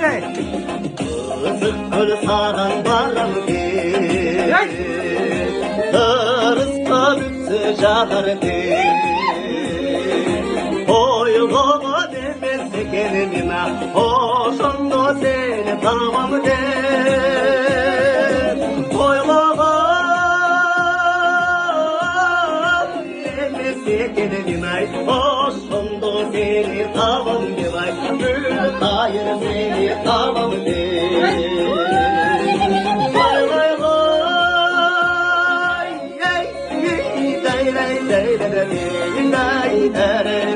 Haydi. Kızık saran balam ki Kırıska büksü cadar ki Oy baba demesi kendime Hoşunda seni tamam de Oy baba demesi kendime Hoşunda seni tamam de Gül hayır seni tamam de Day day day day day day day day